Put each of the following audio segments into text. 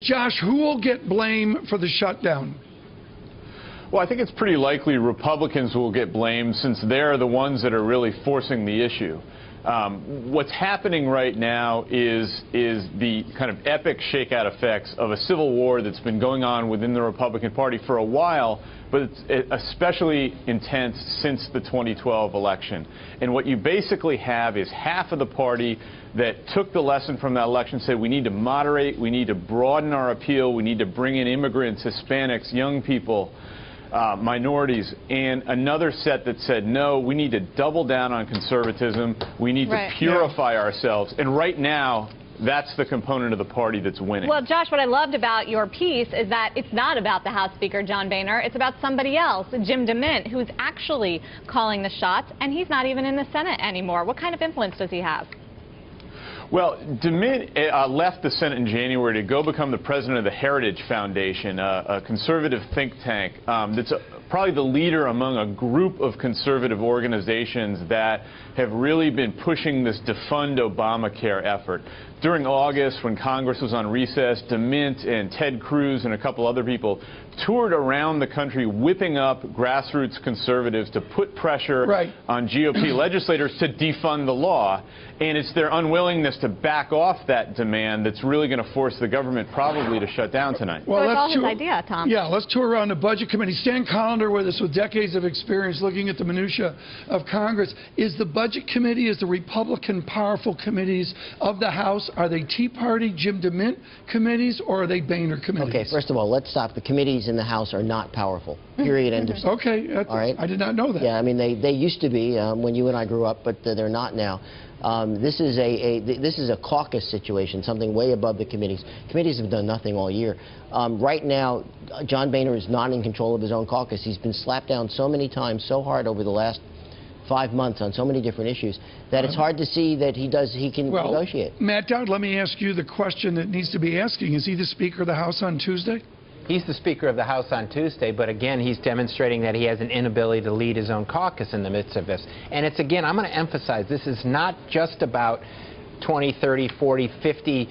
Josh, who will get blame for the shutdown? Well, I think it's pretty likely Republicans will get blamed since they're the ones that are really forcing the issue. What's happening right now is the kind of epic shakeout effects of a civil war that's been going on within the Republican Party for a while, but it's especially intense since the 2012 election. And what you basically have is half of the party that took the lesson from that election, said we need to moderate, we need to broaden our appeal, we need to bring in immigrants, Hispanics, young people, minorities, and another set that said, no, we need to double down on conservatism, we need to purify ourselves. And right now, that's the component of the party that's winning. Well, Josh, what I loved about your piece is that it's not about the House Speaker, John Boehner. It's about somebody else, Jim DeMint, who's actually calling the shots, and he's not even in the Senate anymore. What kind of influence does he have? Well, DeMint left the Senate in January to go become the president of the Heritage Foundation, a conservative think tank that's probably the leader among a group of conservative organizations that have really been pushing this defund Obamacare effort. During August, when Congress was on recess, DeMint and Ted Cruz and a couple other people toured around the country whipping up grassroots conservatives to put pressure on GOP legislators to defund the law. And it's their unwillingness to back off that demand that's really going to force the government probably to shut down tonight. Well, so it's all his idea, Tom. Yeah, let's tour around the Budget Committee. Stan Collender with us with decades of experience looking at the minutia of Congress. Is the Budget Committee, is the Republican powerful committees of the House, are they Tea Party, Jim DeMint committees, or are they Boehner committees? Okay, first of all, let's stop. The committees in the House are not powerful. Period. End of story. Okay, all right. I did not know that. Yeah, I mean, they used to be when you and I grew up, but they're not now. This is a caucus situation, something way above the committees. Committees have done nothing all year. Right now, John Boehner is not in control of his own caucus. He's been slapped down so many times, so hard over the last 5 months on so many different issues that it's hard to see that he can negotiate. Matt Dowd, let me ask you the question that needs to be asking. Is he the Speaker of the House on Tuesday? He's the Speaker of the House on Tuesday, but again, he's demonstrating that he has an inability to lead his own caucus in the midst of this. And it's, again, I'm going to emphasize, this is not just about 20, 30, 40, 50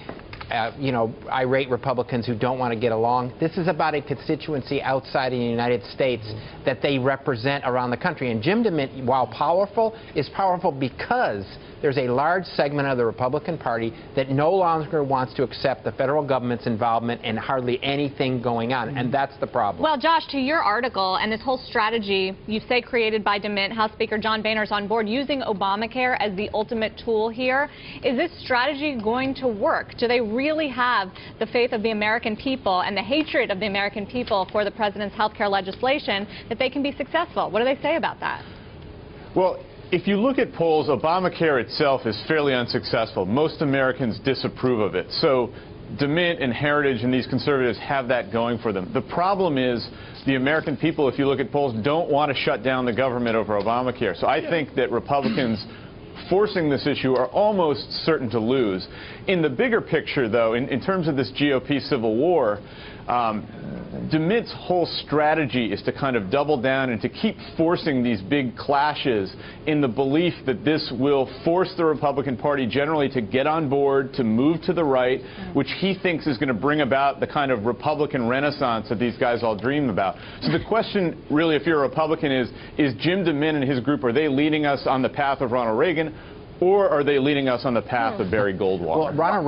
irate Republicans who don't want to get along. This is about a constituency outside of the United States that they represent around the country. And Jim DeMint, while powerful, is powerful because there's a large segment of the Republican Party that no longer wants to accept the federal government's involvement in hardly anything going on, and that's the problem. Well, Josh, to your article and this whole strategy, you say created by DeMint, House Speaker John Boehner's on board, using Obamacare as the ultimate tool here. Is this strategy going to work? Do they really have the faith of the American people and the hatred of the American people for the president's health care legislation that they can be successful? What do they say about that? Well, if you look at polls, Obamacare itself is fairly unsuccessful. Most Americans disapprove of it. So DeMint and Heritage and these conservatives have that going for them. The problem is the American people, if you look at polls, don't want to shut down the government over Obamacare. So I think that Republicans forcing this issue are almost certain to lose. In the bigger picture, though, in terms of this GOP civil war, DeMint's whole strategy is to kind of double down and to keep forcing these big clashes in the belief that this will force the Republican Party generally to get on board, to move to the right, which he thinks is going to bring about the kind of Republican renaissance that these guys all dream about. So the question, really, if you're a Republican, is Jim DeMint and his group, are they leading us on the path of Ronald Reagan, or are they leading us on the path of Barry Goldwater? Well, Ronald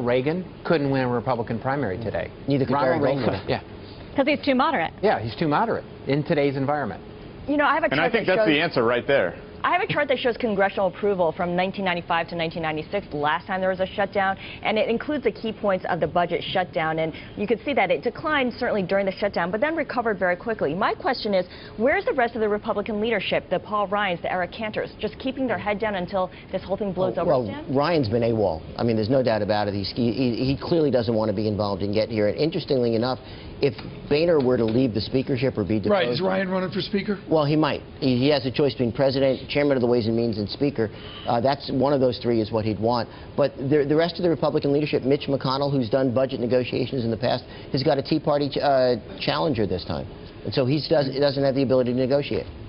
Reagan couldn't win a Republican primary today. Neither could Barry Goldwater. Yeah. Because he's too moderate. Yeah, he's too moderate in today's environment. You know, I have a chart and I think that's the answer right there. I have a chart that shows congressional approval from 1995 to 1996, the last time there was a shutdown, and it includes the key points of the budget shutdown. And you can see that it declined certainly during the shutdown, but then recovered very quickly. My question is, where's the rest of the Republican leadership, the Paul Ryans, the Eric Cantors, just keeping their head down until this whole thing blows over? Well, Ryan's been AWOL. I mean, there's no doubt about it. He clearly doesn't want to be involved and get here. And interestingly enough, if Boehner were to leave the speakership or be deposed... Is Ryan running for Speaker? Well, he might. He has a choice between President, Chairman of the Ways and Means, and Speaker. That's one of those three is what he'd want. But the rest of the Republican leadership, Mitch McConnell, who's done budget negotiations in the past, has got a Tea Party challenger this time. And so he doesn't have the ability to negotiate.